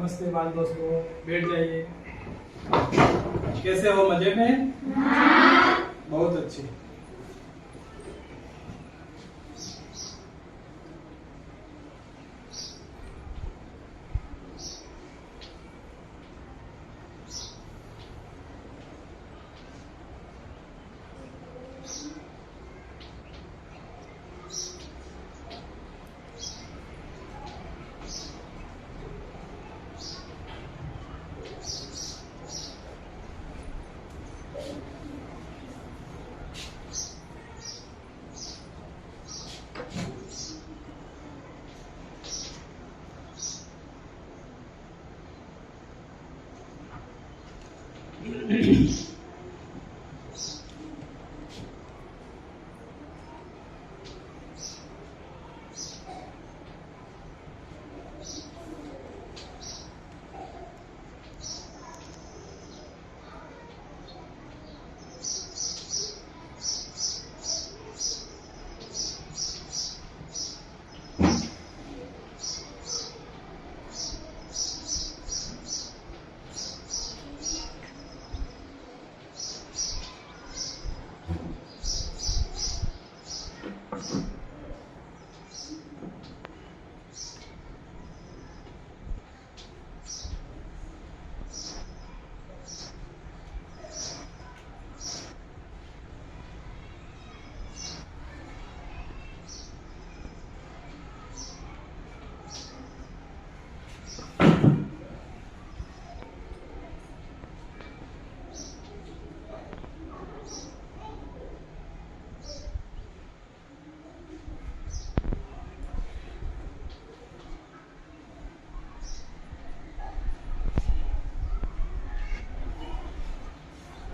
नमस्ते बाल दोस्तों, बैठ जाइए। कैसे हो, मजे में? बहुत अच्छी।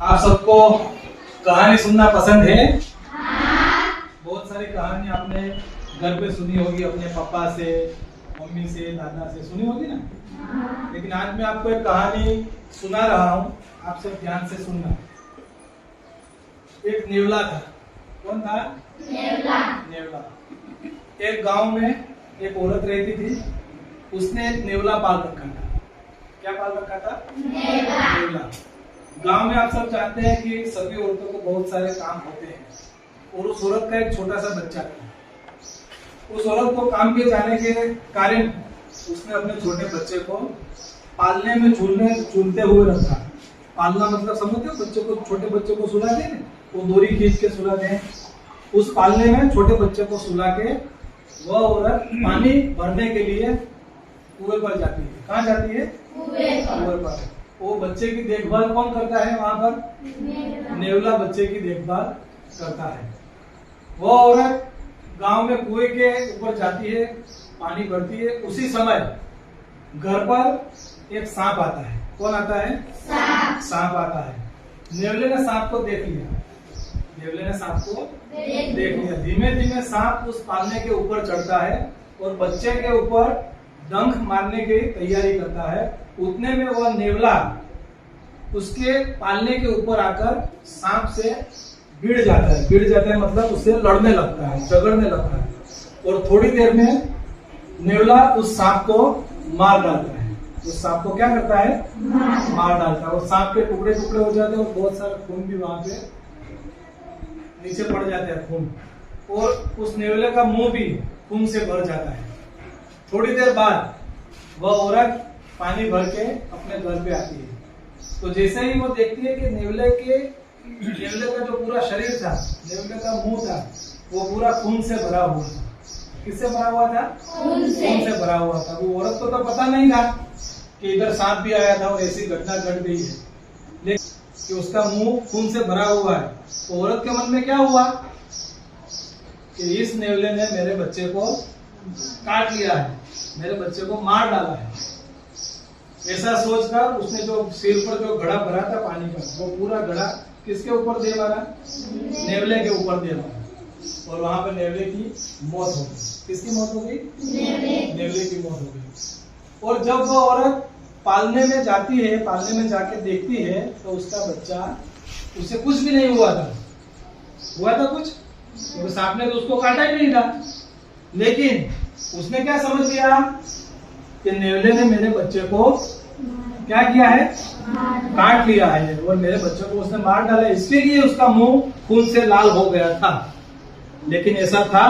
आप सबको कहानी सुनना पसंद है? बहुत सारी कहानी आपने घर पे सुनी होगी, अपने पापा से, मम्मी से, दादा से सुनी होगी ना। लेकिन आज मैं आपको एक कहानी सुना रहा हूँ, आप सब ध्यान से सुनना। एक नेवला था। कौन था? नेवला। एक गांव में एक औरत रहती थी, उसने एक नेवला पाल रखा था। क्या पाल रखा था? नेवला। गांव में आप सब जानते हैं कि सभी औरतों को बहुत सारे काम होते हैं और उस औरत का एक छोटा सा बच्चा था। उस औरत को काम पे जाने के कारण उसने अपने छोटे बच्चे को पालने में झूलते हुए रखा। पालना मतलब समझते हो? बच्चे को, छोटे बच्चे को सुलाते हैं, वो डोरी खींच के सुलाते हैं। उस पालने में छोटे बच्चे को सुला के वह औरत पानी भरने के लिए कुएं पर जाती है। कहाँ जाती है? कुएं पर। वो बच्चे की देखभाल कौन करता है वहां पर? नेवला बच्चे की देखभाल करता है। वो औरत गांव में कुएं के ऊपर जाती है, पानी भरती है। उसी समय घर पर एक सांप आता है। कौन आता है? सांप आता है। नेवले ने सांप को देख लिया। धीमे धीमे सांप उस पालने के ऊपर चढ़ता है और बच्चे के ऊपर डंक मारने की तैयारी करता है। उतने में वह नेवला उसके पालने के ऊपर आकर सांप से भिड़ जाता है मतलब उससे लड़ने लगता है, झगड़ने लगता है। और थोड़ी देर में नेवला उस सांप को मार डालता है। उस सांप को क्या करता है? मार डालता है। और सांप के टुकड़े टुकड़े हो जाते हैं और बहुत सारा खून भी वहां पे नीचे पड़ जाते हैं, खून। और उस नेवले का मुंह भी खून से भर जाता है। थोड़ी देर बाद वह औरत पानी भर के अपने घर पे आती है। तो जैसे ही वो देखती है कि नेवले का जो पूरा शरीर था, नेवले का मुंह था, वो पूरा खून से भरा हुआ था। किससे भरा हुआ था? खून से भरा हुआ था। वो औरत को तो पता नहीं था कि इधर सांप भी आया था और ऐसी घटना घट गई है, लेकिन कि उसका मुंह खून से भरा हुआ है। तो औरत के मन में क्या हुआ कि इस नेवले ने मेरे बच्चे को काट लिया है, मेरे बच्चे को मार डाला है। ऐसा सोचकर उसने जो सिर पर जो घड़ा भरा था पानी का, वो पूरा घड़ा किसके ऊपर दे मारा? नेवले के ऊपर दे मारा। और वहां पर नेवले की मौत हो गई। किसकी मौत हो गई? नेवले की मौत हो गई। और जब वो औरत पालने में जाती है, पालने में जाके देखती है तो उसका बच्चा, उसे कुछ भी नहीं हुआ था कुछ, तो सांप ने तो उसको काटा ही नहीं था। लेकिन उसने क्या समझ लिया कि नेवले ने मेरे बच्चे को क्या किया है, काट लिया है और मेरे बच्चे को उसने मार डाला, इसके लिए उसका मुंह खून से लाल हो गया था। लेकिन ऐसा था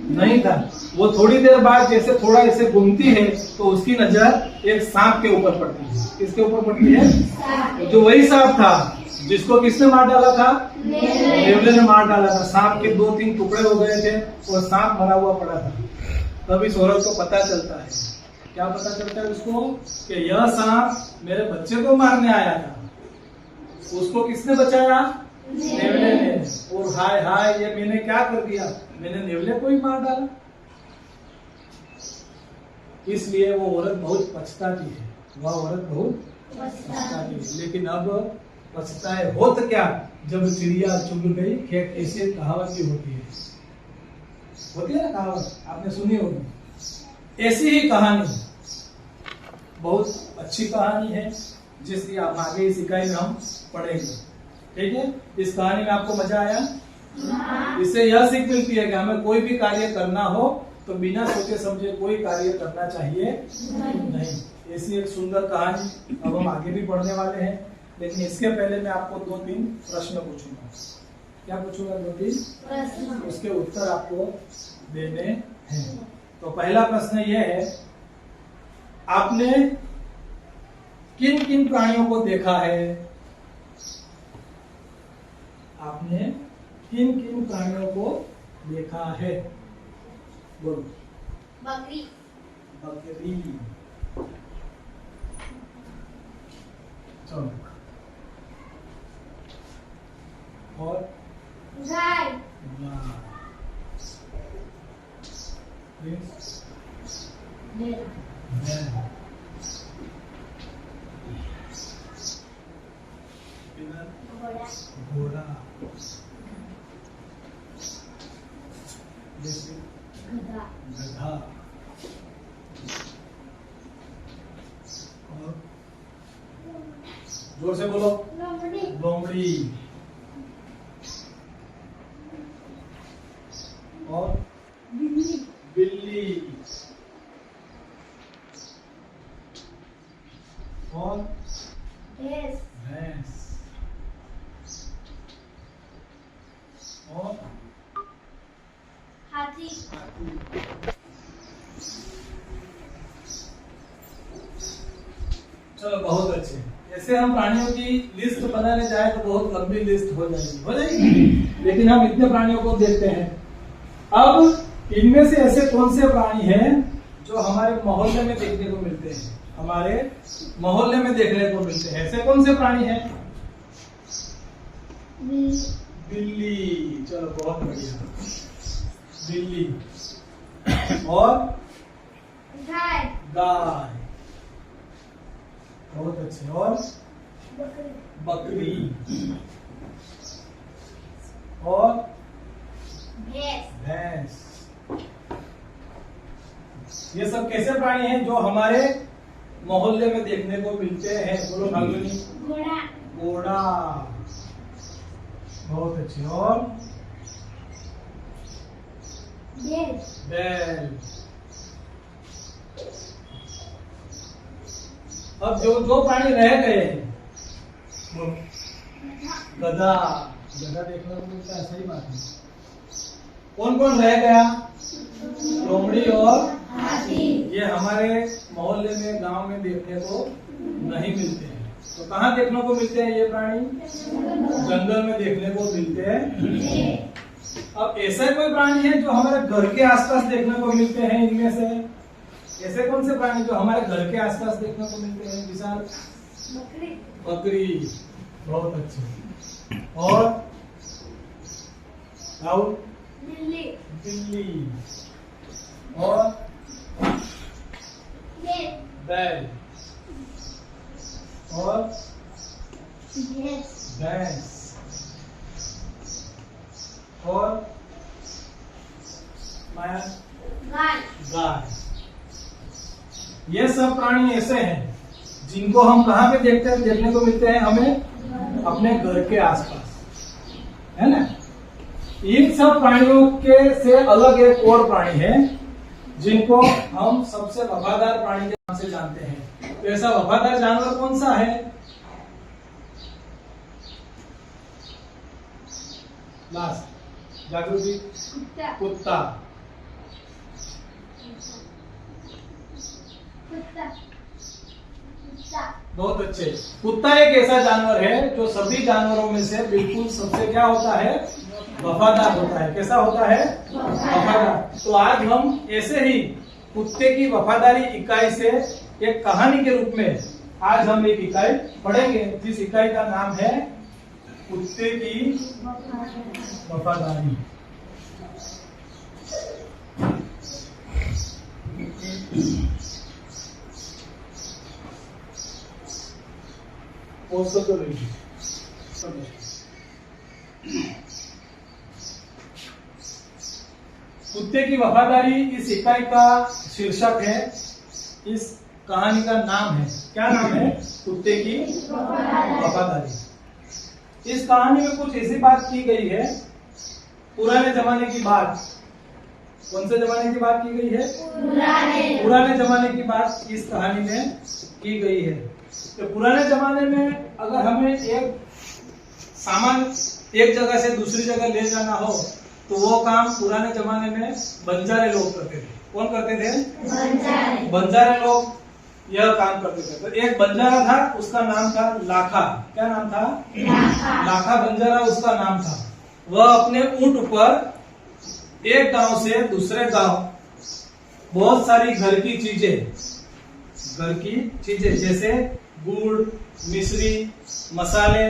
नहीं था। वो थोड़ी देर बाद जैसे थोड़ा इसे घूमती है तो उसकी नजर एक सांप के ऊपर पड़ती है। किसके ऊपर पड़ती है? जो वही सांप था जिसको किसने मार डाला था, नेवले ने मार डाला था। सांप के 2-3 टुकड़े हो गए थे और सांप मरा हुआ पड़ा था। तब इस औरत को पता चलता है, क्या पता चलता है उसको, कि यह सांप मेरे बच्चे को मारने आया था। उसको किसने बचाया? नेवले ने। और हाय हाय, ये मैंने क्या कर दिया, मैंने नेवले को ही मार डाला। इसलिए वो औरत बहुत पछताती है, वह औरत बहुत पछताती है। लेकिन अब पछताए हो तो क्या, जब चिड़िया चुग गई खेत, ऐसी कहावत भी होती है ना कहावत, आपने सुनी होगी। ऐसी ही कहानी, बहुत अच्छी कहानी है, जिसकी आप आगे इस इकाई में हम पढ़ेंगे। ठीक है, इस कहानी में आपको मजा आया? इससे यह सीख मिलती है कि हमें कोई भी कार्य करना हो तो बिना सोचे समझे कोई कार्य करना चाहिए नहीं। ऐसी एक सुंदर कहानी अब हम आगे भी पढ़ने वाले हैं, लेकिन इसके पहले मैं आपको 2-3 प्रश्न पूछूंगा। क्या पूछूंगा? 2-3 प्रश्न, उसके उत्तर आपको देने हैं। तो पहला प्रश्न यह है, आपने किन किन प्राणियों को देखा है? आपने किन किन प्राणियों को देखा है? बोलो। बकरी। बकरी। चलो। और गाय। घोड़ा। गधा। और जोर से बोलो। लोमड़ी। और बिल्ली। और भैंस। और हाथी। चलो, बहुत अच्छे। ऐसे हम प्राणियों की लिस्ट बनाने जाए तो बहुत लंबी लिस्ट हो जाएगी, लेकिन हम इतने प्राणियों को देखते हैं। अब इनमें से ऐसे कौन से प्राणी हैं जो हमारे मोहल्ले में देखने को मिलते हैं? हमारे मोहल्ले में देखने को मिलते हैं ऐसे कौन से प्राणी हैं? बिल्ली। चलो, बहुत बढ़िया। बिल्ली। और गाय। गाय। बहुत अच्छे। और बकरी। और भैंस। ये सब कैसे प्राणी हैं जो हमारे मोहल्ले में देखने को मिलते हैं? बोलो फाल्गुनी। घोड़ा। घोड़ा। बहुत अच्छे। और बैल। अब जो प्राणी रह गए हैं, गधा। गधा देखने को मिलता है, सही बात है। कौन कौन रह गया? लोमड़ी और हाथी। ये हमारे मोहल्ले में, गांव में देखने को नहीं मिलते हैं। तो कहाँ देखने को मिलते हैं ये प्राणी? जंगल में देखने को मिलते हैं। अब ऐसा कोई प्राणी है जो हमारे घर के आसपास देखने को मिलते हैं? इनमें से ऐसे कौन से प्राणी जो हमारे घर के आसपास देखने को मिलते हैं? विशाल। बकरी। बहुत अच्छे। और राहुल। बिल्ली। और बैल। और भैंस। और माया। गाय। ये सब प्राणी ऐसे हैं जिनको हम कहाँ पे देखने को मिलते हैं? हमें अपने घर के आसपास, है ना। इन सब प्राणियों के से अलग एक और प्राणी है जिनको हम सबसे वफादार प्राणी से जानते हैं। तो ऐसा वफादार जानवर कौन सा है? लास्ट जागृति। कुत्ता कुत्ता। कुत्ता कुत्ता बहुत अच्छे। कुत्ता एक ऐसा जानवर है जो सभी जानवरों में से बिल्कुल सबसे क्या होता है? वफादार होता है। कैसा होता है? वफादार। तो आज हम ऐसे ही कुत्ते की वफादारी इकाई से एक कहानी के रूप में आज हम एक इकाई पढ़ेंगे, जिस इकाई का नाम है कुत्ते की वफादारी। तो लीजिए। कुत्ते की वफादारी इस इकाई का शीर्षक है। इस कहानी का नाम है, क्या नाम है? कुत्ते की वफादारी। इस कहानी में कुछ ऐसी बात की गई है, पुराने जमाने की बात। कौन से जमाने की बात की गई है? पुराने जमाने की बात इस कहानी में की गई है। तो पुराने जमाने में अगर हमें एक सामान एक जगह से दूसरी जगह ले जाना हो तो वो काम पुराने जमाने में बंजारे लोग करते थे। कौन करते थे? बंजारे लोग यह काम करते थे। तो एक बंजारा था, उसका नाम था लाखा। क्या नाम था? लाखा बंजारा उसका नाम था। वह अपने ऊंट पर एक गांव से दूसरे गांव बहुत सारी घर की चीजें जैसे गुड़, मिश्री, मसाले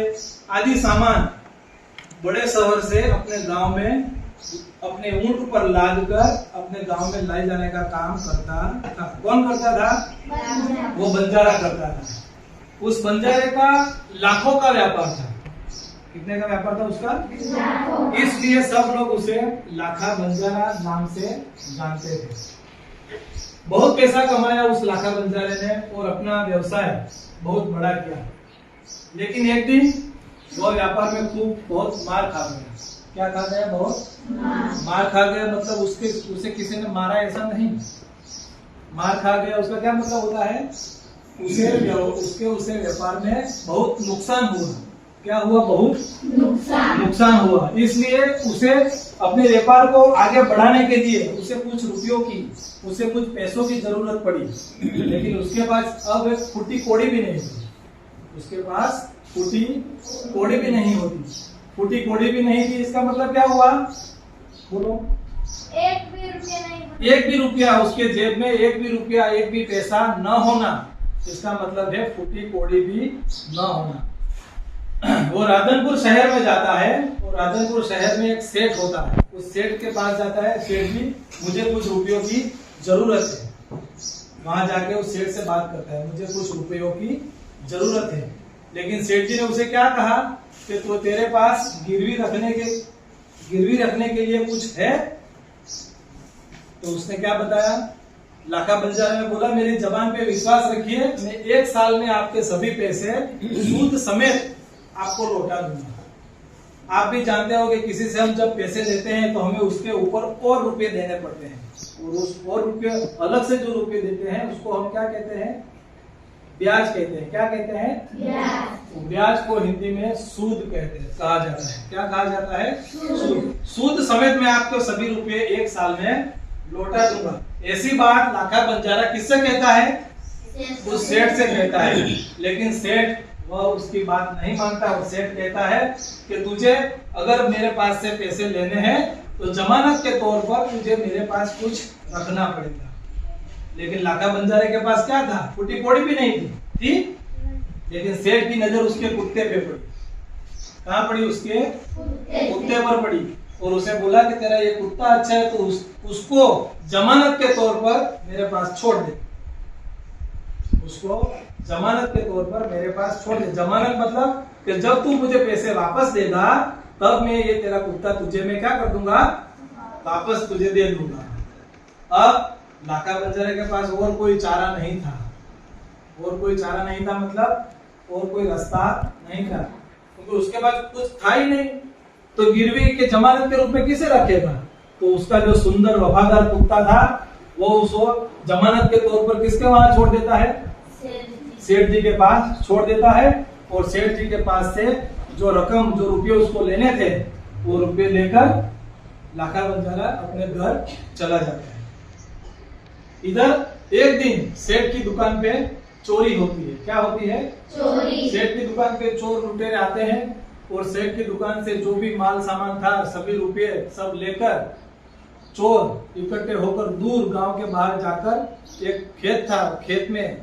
आदि सामान बड़े शहर से अपने गांव में अपने ऊंट पर लाद कर अपने गांव में लाई जाने का काम करता था। कौन करता था? वो बंजारा करता था। उस बंजारे का लाखों का व्यापार था। कितने का व्यापार था उसका? इसलिए सब लोग उसे लाखा बंजारा नाम से जानते थे। बहुत पैसा कमाया उस लाखा बंजारे ने और अपना व्यवसाय बहुत बड़ा किया। लेकिन एक दिन वो व्यापार में बहुत मार खा गया। क्या खा गया? बहुत मार खा गया। मतलब उसे किसी ने मारा ऐसा नहीं। मार खा गया उसका क्या मतलब होता है? उसे व्यापार में बहुत नुकसान हुआ। क्या हुआ? बहुत नुकसान हुआ। इसलिए उसे अपने व्यापार को आगे बढ़ाने के लिए उसे कुछ रुपयों की, उसे कुछ पैसों की जरूरत पड़ी। लेकिन उसके पास अब एक फूटी कौड़ी भी नहीं थी। उसके पास फूटी कौड़ी भी नहीं होती। फूटी कौड़ी भी नहीं थी, इसका मतलब क्या हुआ? बोलो। एक भी रुपया नहीं। एक भी रुपया उसके जेब में, एक भी रुपया, एक भी पैसा न होना, इसका मतलब है फूटी कौड़ी भी न होना। वो राधनपुर शहर में जाता है और राधनपुर शहर में एक सेठ होता है। उस सेठ के पास जाता है। सेठ जी, मुझे कुछ रुपयों की जरूरत है। वहां जाके उस सेठ से बात करता है, मुझे कुछ रुपयों की जरूरत है। लेकिन सेठ जी ने उसे क्या कहा कि तो तेरे पास गिरवी रखने के लिए कुछ है? तो उसने क्या बताया? लाखा बंजारे ने बोला, मेरी जबान पे विश्वास रखिए, मैं 1 साल में आपके सभी पैसे सूद समेत आपको लौटा दूंगा। आप भी जानते हो कि किसी से हम जब पैसे लेते हैं तो हमें उसके ऊपर और रुपए देने पड़ते हैं, और उस और रुपये अलग से जो रुपए देते हैं उसको हम क्या कहते हैं? ब्याज कहते हैं। क्या कहते हैं? ब्याज को हिंदी में सूद कहते हैं, कहा जाता है। क्या कहा जाता है? सूद। सूद समेत मैं आपको सभी रुपए 1 साल में लौटा दूंगा। ऐसी बात लाखा बंजारा किससे कहता है? उस सेठ से कहता है। लेकिन सेठ वह उसकी बात नहीं मानता। और सेठ कहता है कि तुझे अगर मेरे पास से पैसे लेने हैं तो जमानत के तौर पर तुझे मेरे पास कुछ रखना पड़ेगा। लेकिन लाखा बंजारे के पास क्या था? फूटी कौड़ी भी नहीं थी। लेकिन सेठ की नजर उसके कुत्ते पे पड़ी। कहाँ पड़ी? उसके कुत्ते पर पड़ी। और उसे बोला कि तेरा ये कुत्ता अच्छा है तो उसको जमानत के तौर पर मेरे पास छोड़ दे। उसको जमानत के तौर पर मेरे पास छोड़ दे। जमानत मतलब कि जब तू मुझे पैसे वापस देगा तब मैं ये तेरा कुत्ता तुझे मैं क्या कर दूंगा? वापस तुझे दे दूंगा। अब लाखा बंजारे के पास और कोई चारा नहीं था। और कोई चारा नहीं था मतलब और कोई रास्ता नहीं था, क्योंकि उसके पास कुछ था ही नहीं। तो गिरवी के जमानत के रूप में किसे रखेगा? तो उसका जो सुंदर वफादार कुत्ता था वो उसको जमानत के तौर पर किसके वहां छोड़ देता है? सेठ जी के पास छोड़ देता है। और सेठ जी के पास से जो रकम, जो रुपये उसको लेने थे, वो रुपये लेकर लाखा बंजारा अपने घर चला जाता है। इधर एक दिन सेठ की दुकान पे चोरी होती है। क्या होती है? चोरी। सेठ की दुकान पे चोर लुटेरे आते हैं और सेठ की दुकान से जो भी माल सामान था, सभी रुपये सब लेकर चोर इकट्ठे होकर दूर गांव के बाहर जाकर एक खेत था, खेत में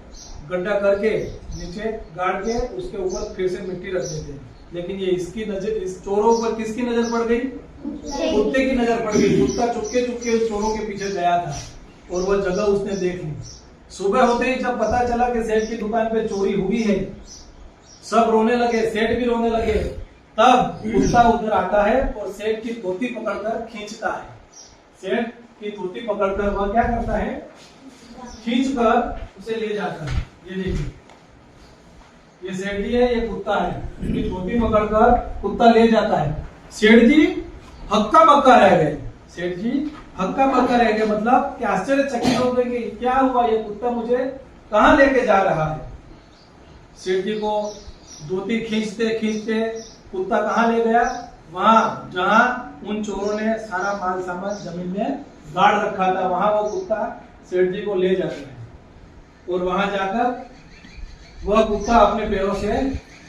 गड्ढा करके नीचे गाड़ के उसके ऊपर फिर से मिट्टी रख देते हैं। लेकिन ये इसकी नजर, इस चोरों पर किसकी नजर पड़ गई? कुत्ते की नजर पड़ गई। कुत्ता चुपके चुपके उस चोरों के पीछे गया था और वह जगह उसने देख ली। सुबह होते ही जब पता चला कि सेठ की दुकान पे चोरी हुई है, सब रोने लगे, सेठ भी रोने लगे। तब कुत्ता उधर आता है और सेठ की धोती पकड़कर खींचता है। सेठ की धोती पकड़कर वह क्या करता है? खींचकर उसे ले जाता है। ये देखिए, ये सेठ जी है, ये कुत्ता है। इसकी धोती पकड़कर कुत्ता ले जाता है। सेठ जी हक्का बक्का रह गए। सेठ जी हक्का बक्का रह गए, मतलब कि आश्चर्यचकित हो गए कि क्या हुआ, ये कुत्ता मुझे कहाँ लेके जा रहा है। सेठ जी को धोती खींचते खींचते कुत्ता कहाँ ले गया? वहां जहां उन चोरों ने सारा माल सामान जमीन में गाड़ रखा था, वहां वो कुत्ता सेठ जी को ले जाता है। और वहां जाकर वह कुत्ता अपने पैरों से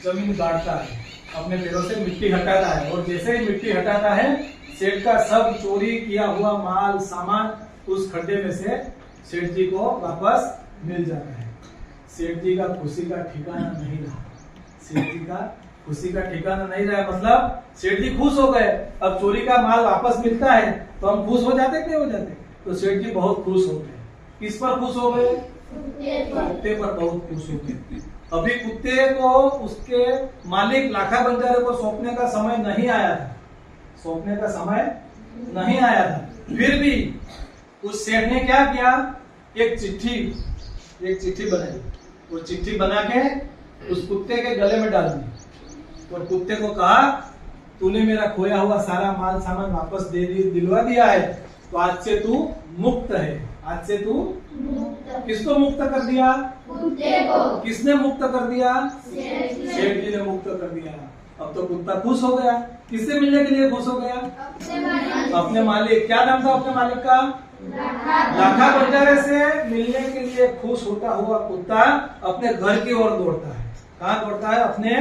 जमीन गाड़ता है, अपने पैरों से मिट्टी हटाता है। और जैसे ही मिट्टी हटाता है, सेठ का सब चोरी किया हुआ माल सामान उस खड्डे में से सेठ जी को वापस मिल जाता है। सेठ जी का खुशी का ठिकाना नहीं रहा। सेठ जी का खुशी का ठिकाना नहीं रहा, मतलब सेठ जी खुश हो गए। अब चोरी का माल वापस मिलता है तो हम खुश हो जाते, नहीं हो जाते? तो सेठ जी बहुत खुश हो गए। किस पर खुश हो गए? कुत्ते पर बहुत खुश हो गए। अभी कुत्ते को उसके मालिक लाखा बंजारे को सौंपने का समय नहीं आया था, सौंपने का समय नहीं आया था। फिर भी उस सेठ ने क्या किया? एक चिट्ठी बनाई। वो चिट्ठी बना के उस कुत्ते के गले में डाल दी और कुत्ते को कहा, तूने मेरा खोया हुआ सारा माल सामान वापस दिलवा दिया है, तो आज से तू मुक्त है। आज से तू किसको मुक्त कर दिया? कुत्ते को। किसने मुक्त कर दिया? सेठ जी ने मुक्त कर दिया। अब तो कुत्ता खुश हो गया। किससे मिलने के लिए खुश हो गया? अपने मालिक। क्या नाम था अपने मालिक का? लाखा बंजारे से मिलने के लिए खुश होता हुआ कुत्ता अपने घर की ओर दौड़ता है। कहाँ दौड़ता है? अपने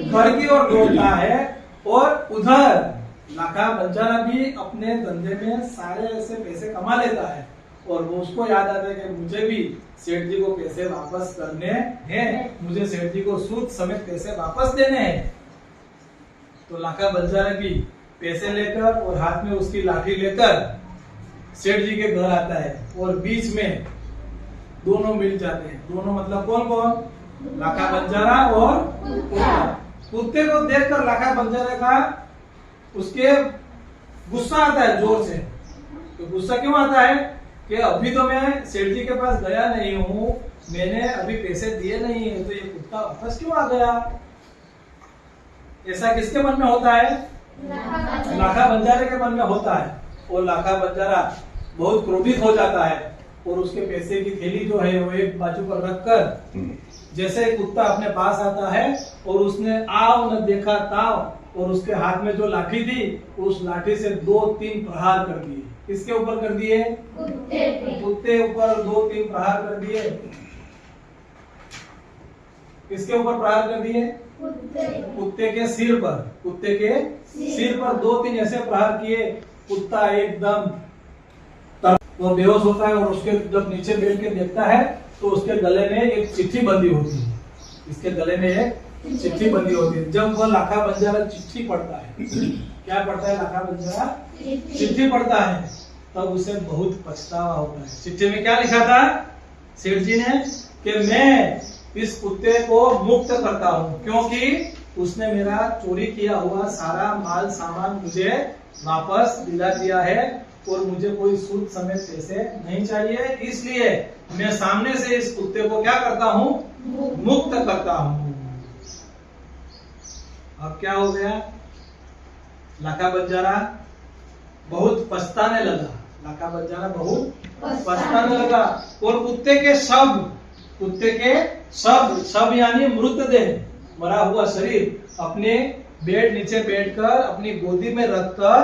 घर की ओर दौड़ता है। और उधर लाखा बंजारा भी अपने धंधे में सारे ऐसे पैसे कमा लेता है और वो उसको याद आता है कि मुझे भी सेठ जी को पैसे वापस करने हैं, मुझे सेठ जी को सूद समेत पैसे वापस देने हैं। तो लाखा बंजारा भी पैसे लेकर और हाथ में उसकी लाठी लेकर सेठ जी के घर आता है और बीच में दोनों मिल जाते हैं। दोनों मतलब कौन कौन? लाखा बंजारा और कुत्ता। कुत्ते को देखकर लाखा बंजारा का उसके गुस्सा आता है जोर से। तो गुस्सा क्यों आता है कि अभी तो मैं सेठ जी के पास गया नहीं हूँ, मैंने अभी पैसे दिए नहीं है, तो ये कुत्ता वापस क्यों आ गया? ऐसा किसके मन में होता है? लाखा बंजारे के मन में होता है। और लाखा बंजारा बहुत क्रोधित हो जाता है और उसके पैसे की थैली जो है वो एक बाजू पर रखकर जैसे कुत्ता अपने पास आता है और उसने आव न देखा ताव और उसके हाथ में जो लाठी थी उस लाठी से 2-3 प्रहार कर दिए। किसके ऊपर कर दिए? कुत्ते ऊपर 2-3 प्रहार कर दिए। किसके ऊपर प्रहार कर दिए? कुत्ते के सिर पर। कुत्ते के सिर पर 2-3 ऐसे प्रहार किए। कुत्ता एकदम वो बेहोश होता है और उसके जब नीचे बैठ के देखता है तो उसके गले में एक चिट्ठी बंधी होती है। इसके गले में एक चिट्ठी बंधी होती है। जब वह लाखा बंजारा चिट्ठी पढ़ता है, क्या पढ़ता है लाखा बंजारा? चिट्ठी पढ़ता है, तब उसे बहुत पछतावा होता है। चिट्ठी में क्या लिखा था सेठ जी ने? कि मैं इस कुत्ते को मुक्त करता हूँ क्योंकि उसने मेरा चोरी किया हुआ सारा माल सामान मुझे वापस दिला दिया है और मुझे कोई सूद समेत पैसे नहीं चाहिए, इसलिए मैं सामने से इस कुत्ते को क्या करता हूँ? मुक्त करता हूँ। अब क्या हो गया? लाखा बंजारा बहुत पछताने लगा लाका बंजारा बहुत पछताने लगा। और कुत्ते के शव यानी मृतदेह, मरा हुआ शरीर अपने बेड नीचे बैठकर अपनी गोदी में रखकर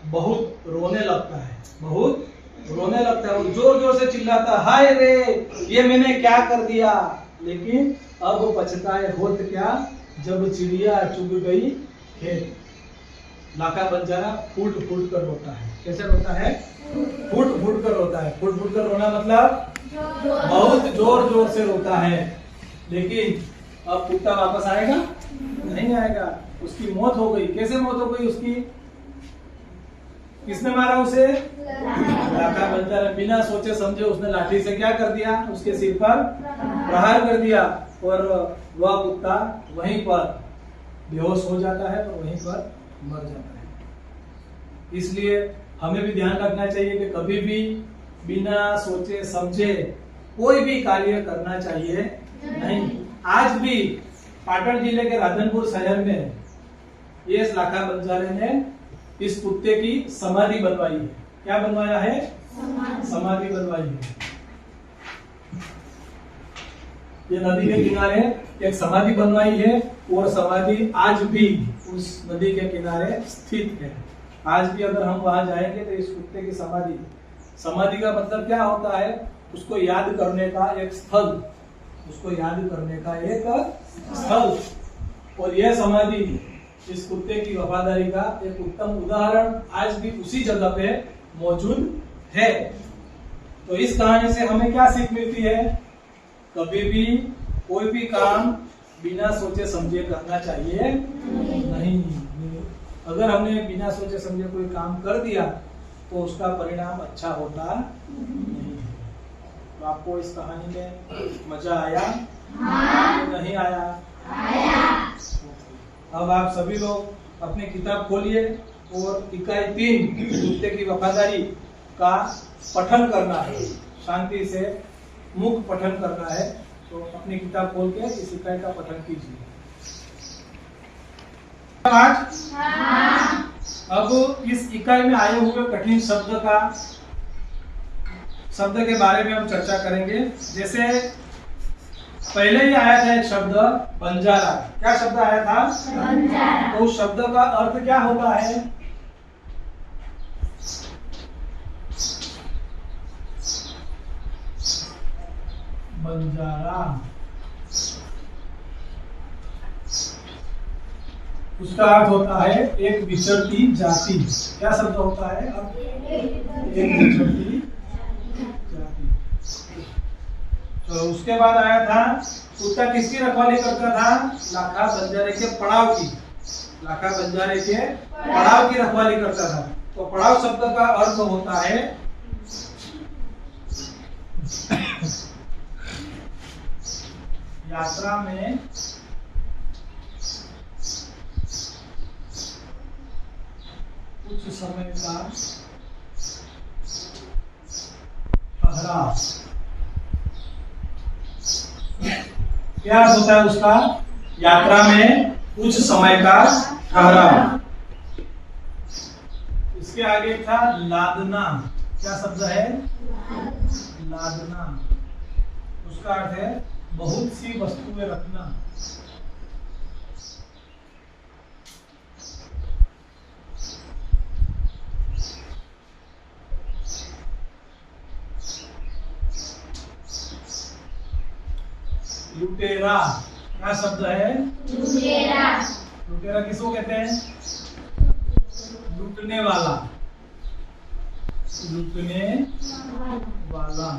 बहुत रोने लगता है, बहुत रोने लगता है। और जोर जोर से चिल्लाता, हाय रे ये मैंने क्या कर दिया। लेकिन अब पछताए होत क्या, जब चिड़िया चुग गई खेत। लाका बंजारा फूट फूट कर रोता है। कैसे रोता है? फूट फूट कर रोता है। फूट फूट कर रोना मतलब बहुत जोर जोर से रोता है। लेकिन अब कुत्ता वापस आएगा? नहीं आएगा। उसकी मौत हो गई। कैसे मौत हो गई उसकी? किसने मारा उसे? लाका बंजारा बिना सोचे समझे उसने लाठी से क्या कर दिया? उसके सिर पर प्रहार कर दिया और वह कुत्ता वहीं पर बेहोश हो जाता है और वहीं पर मर जाता है। इसलिए हमें भी ध्यान रखना चाहिए कि कभी भी बिना सोचे समझे कोई भी कार्य करना चाहिए नहीं। आज भी पाटन जिले के राधनपुर शहर में ये लाका बंजारे ने इस कुत्ते की समाधि बनवाई है। क्या बनवाया है? समाधि बनवाई है। ये नदी के किनारे एक समाधि बनवाई है और समाधि आज भी उस नदी के किनारे स्थित है। आज भी अगर हम वहां जाएंगे तो इस कुत्ते की समाधि का मतलब क्या होता है? उसको याद करने का एक स्थल, उसको याद करने का एक स्थल। और यह समाधि इस कुत्ते की वफादारी का एक उत्तम उदाहरण आज भी उसी जगह पे मौजूद है। तो इस कहानी से हमें क्या सीख मिलती है? कभी भी कोई भी काम बिना सोचे समझे करना चाहिए नहीं। अगर हमने बिना सोचे समझे कोई काम कर दिया तो उसका परिणाम अच्छा होता नहीं है। तो आपको इस कहानी में मजा आया? नहीं आया? अब आप सभी लोग अपनी किताब खोलिए और इकाई 3 कुत्ते की वफादारी का पठन करना है। शांति से मुख पठन करना है। तो अपनी किताब खोल के इस इकाई का पठन कीजिए। आज अब इस इकाई में आए हुए कठिन शब्द के बारे में हम चर्चा करेंगे। जैसे पहले ही आया था एक शब्द बंजारा। क्या शब्द आया था? बंजारा। तो उस शब्द का अर्थ क्या होता है? बंजारा, उसका अर्थ होता है एक विचरती जाति। क्या शब्द होता है? एक विचरती जाति। तो उसके बाद आया था कुत्ता किसकी रखवाली करता था? लाका बंजारे के पड़ाव की। लाका बंजारे के पड़ाव की रखवाली करता था। तो पड़ाव शब्द का अर्थ होता है यात्रा में कुछ समय का ठहराव। क्या होता है उसका? यात्रा में कुछ समय का ठहराव। इसके आगे था लादना। क्या शब्द है? लादना। उसका अर्थ है बहुत सी वस्तुएं रखना। लुटेरा। क्या शब्द है? लुटेरा। लुटेरा किसको कहते हैं? लूटने वाला। लूटने वाला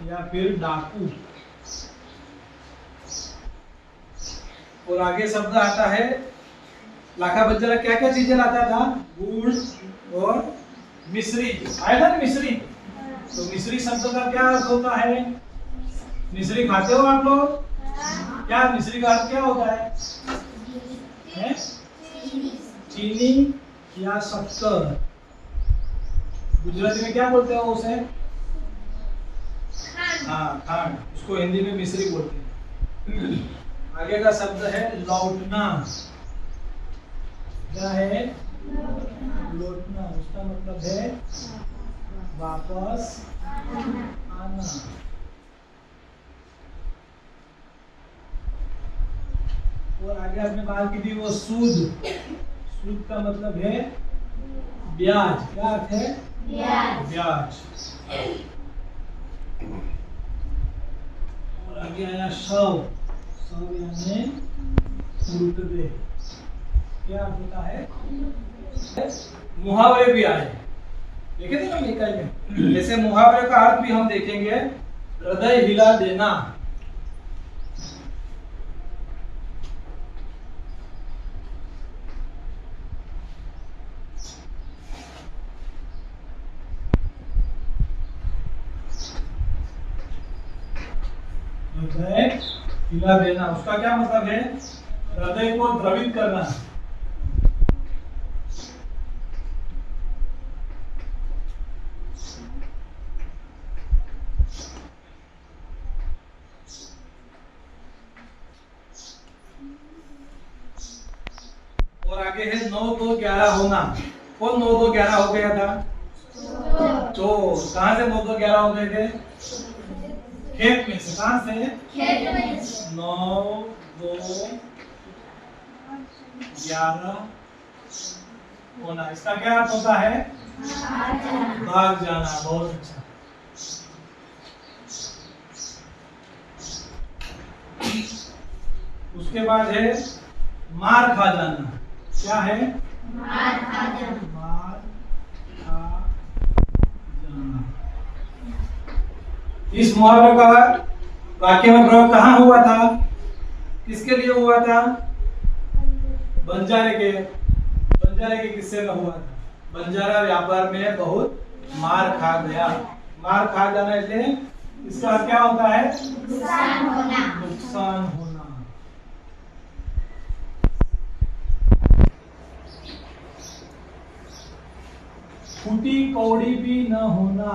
या फिर डाकू। और आगे शब्द आता है लाका बंजारा क्या क्या चीजें लाता था? गुड़ और मिश्री। आया था ना मिश्री? तो मिश्री शब्द का क्या अर्थ होता है? मिश्री खाते हो आप लोग? क्या मिश्री का अर्थ क्या होता है? चीनी या शक्कर। गुजराती में क्या बोलते हो उसे? हाँ, खांड। उसको हिंदी में मिश्री बोलते हैं। आगे का शब्द है लौटना। क्या है? लौटना। उसका मतलब मतलब है वापस आना। और आगे आपने बात की थी वो सूद। सूद का मतलब है ब्याज। क्या अर्थ है? ब्याज। और आगे आया शव। शव यानी मृतदेह। क्या अर्थ होता है? मुहावरे भी आए, देखे थे ना इकाई में। जैसे मुहावरे का अर्थ भी हम देखेंगे, हृदय हिला देना। हृदय हिला देना, उसका क्या मतलब है? हृदय को द्रवित करना। और आगे है 9 2 11 होना। कौन 9 2 11 हो गया था? चोर। कहां से 9 2 11 हो गए थे? खेत में से। कहां से? 9 2 11 होना। इसका क्या अर्थ होता है? भाग जाना। बहुत अच्छा। उसके बाद है मार खा जाना। क्या है? मार खा जाना। इस मुहावरे का वाक्य में प्रयोग कहाँ हुआ था? किसके लिए हुआ था? बंजारे के किस्से में हुआ था। बंजारा व्यापार में बहुत मार खा गया। मार खा जाना इसलिए इसका क्या होता है? नुकसान होना। फूटी कौड़ी भी न होना।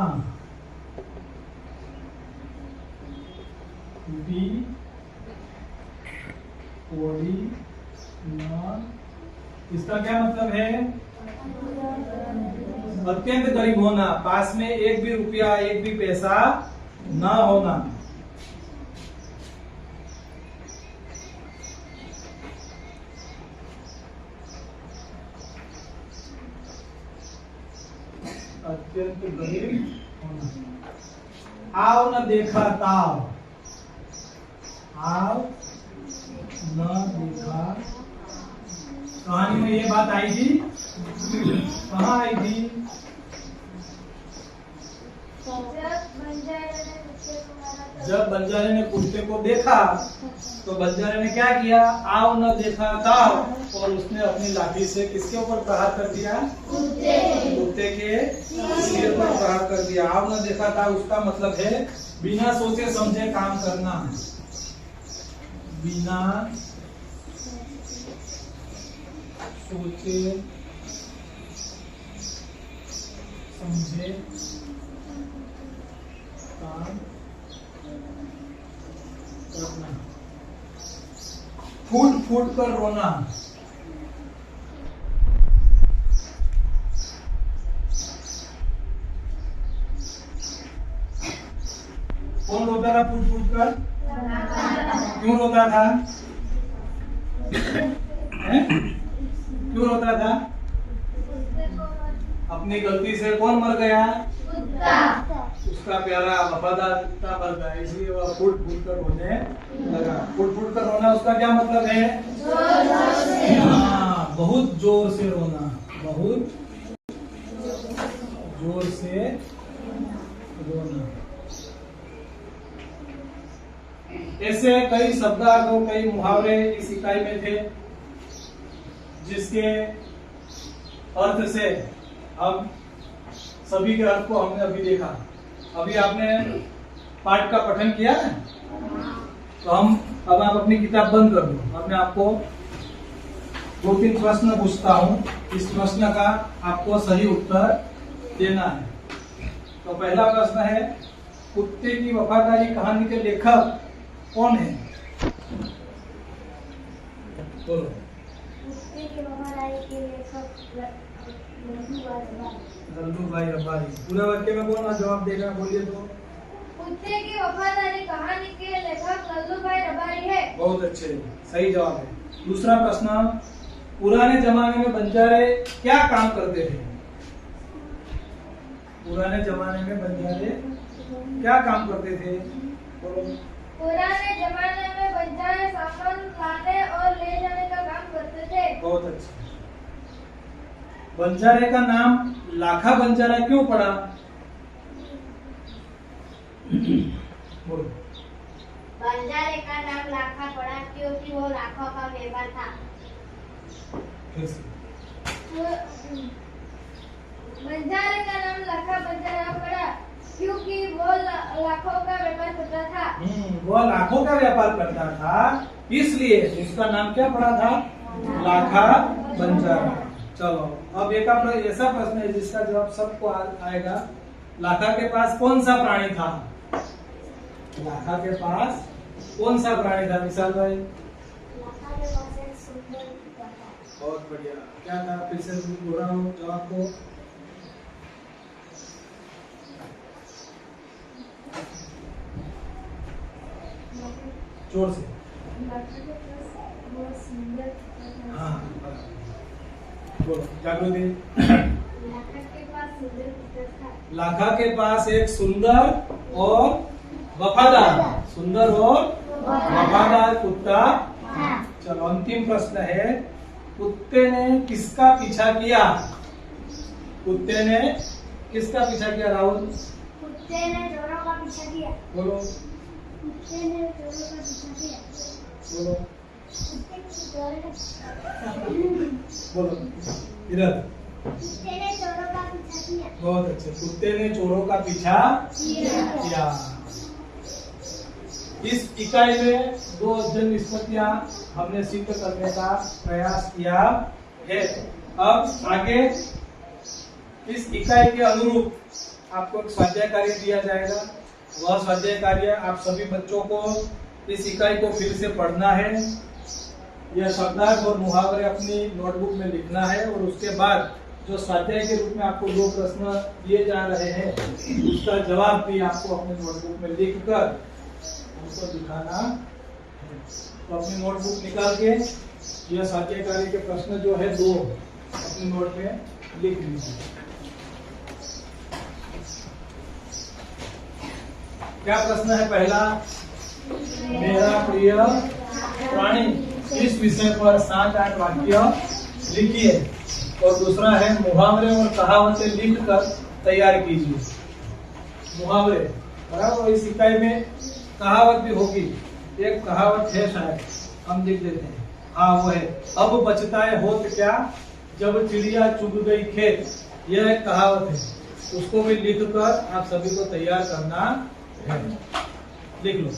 फूटी कौड़ी न, इसका क्या मतलब है? अत्यंत गरीब होना। पास में एक भी रुपया, एक भी पैसा न होना। अत्यंत गरीब होना। आव न देखा ताव। आव न देखा। कहानी में ये बात आई थी। कहाँ आई थी? जब बंजारे ने कुत्ते को देखा तो बंजारे ने क्या किया? आव न देखा ताव, और उसने अपनी लाठी से किसके ऊपर प्रहार कर दिया? कुत्ते के सिर पर प्रहार कर दिया। आव न देखा ताव उसका मतलब है बिना सोचे समझे काम करना। बिना सोचे समझे काम करना। फूट फूट कर रोना। कौन रोता था फूट फूट कर? क्यों रोता था? क्यों रोता था? अपनी गलती से कौन मर गया? उसका प्यारा वफादार मर गया, इसलिए वह फूट फूट कर रोने लगा। फूट फूट कर रोना उसका क्या मतलब है? हाँ, बहुत जोर से रोना। बहुत जोर से रोना। ऐसे कई शब्दार्थ और कई मुहावरे इस इकाई में थे, जिसके अर्थ से हम सभी के अर्थ को हमने अभी देखा। अभी आपने पाठ का पठन किया है, तो अब आप अपनी किताब बंद कर दो। अब मैं आपको 2-3 प्रश्न पूछता हूँ। इस प्रश्न का आपको सही उत्तर देना है। तो पहला प्रश्न है, कुत्ते की वफादारी कहानी के लेखक कौन है? बोलो। कुत्ते की वफादारी के लेखक लल्लू भाई रबारी। पूरे वाक्य में कौन जवाब देगा, बोलिए तो। कुत्ते की वफादारी कहानी के लेखक लल्लू भाई रबारी है। बहुत अच्छे, सही जवाब है। दूसरा प्रश्न, पुराने जमाने में बंजारे क्या काम करते थे? पुराने जमाने में बंजारे क्या काम करते थे, बोलो। पुराने जमाने में बंजारे सामान लाने और ले जाने का काम करते थे। बहुत अच्छा। बंजारे का नाम लाखा बंजारा क्यों पड़ा, बोलो। बंजारे का नाम लाखा पड़ा क्योंकि वो लाखों का व्यापार था। फिर से। बंजारे का नाम लाखा बंजारा पड़ा क्योंकि वो लाखों का व्यापार करता था। वो लाखों का व्यापार करता था, इसलिए इसका नाम क्या पड़ा था, लाखा बंजारा। चलो अब एक ऐसा प्रश्न है जिसका जवाब सबको आएगा। लाखा के पास कौन सा प्राणी था? लाखा के पास कौन सा प्राणी था, विशाल भाई? लाखा के पास एक सुंदर कुत्ता था। बहुत बढ़िया। क्या था, फिर से दोहराओ जवाब को। जोर से। लाखा के पास वो सुंदर कुत्ता था। हाँ बोलो जागृति। लाखा के पास सुंदर कुत्ता था। लाखा के पास एक सुंदर और वफादार, सुंदर और वफादार कुत्ता। चलो अंतिम प्रश्न है, कुत्ते ने किसका पीछा किया? कुत्ते ने किसका पीछा किया, राहुल? कुत्ते ने चोरों का पीछा किया। बोलो कुत्ते ने चोरों का पीछा किया। बोलो कुत्ते ने चोरों का बोलो इधर। कुत्ते ने चोरों का पीछा किया। बहुत अच्छे, कुत्ते ने चोरों का पीछा किया। इस इकाई में 2 अध्ययन निष्पत्तियां हमने सिद्ध करने का प्रयास किया है। अब आगे इस इकाई के अनुरूप आपको एक स्वाध्याय कार्य दिया जाएगा। वह स्वाध्याय कार्य आप सभी बच्चों को इस इकाई को फिर से पढ़ना है। यह शब्दार्थ और मुहावरे अपनी नोटबुक में लिखना है और उसके बाद जो स्वाध्याय के रूप में आपको 2 प्रश्न दिए जा रहे हैं उसका जवाब भी आपको अपनी नोटबुक में लिखकर उनको दिखाना है। तो अपनी नोटबुक निकाल के यह स्वाध्याय कार्य के प्रश्न जो है 2 अपनी नोट में लिख लीजिए। क्या प्रश्न है पहला, मेरा प्रिय प्राणी, इस विषय पर 7-8 वाक्य लिखिए। और दूसरा है मुहावरे और कहावतें लिखकर तैयार कीजिए। मुहावरे बराबर, इस इकाई में कहावत भी होगी। एक कहावत है शायद, हम लिख देते हैं। हाँ वो है, अब बचता है होत क्या, जब चिड़िया चुग गई खेत। यह एक कहावत है, उसको भी लिखकर आप सभी को तैयार करना है। लिख लो।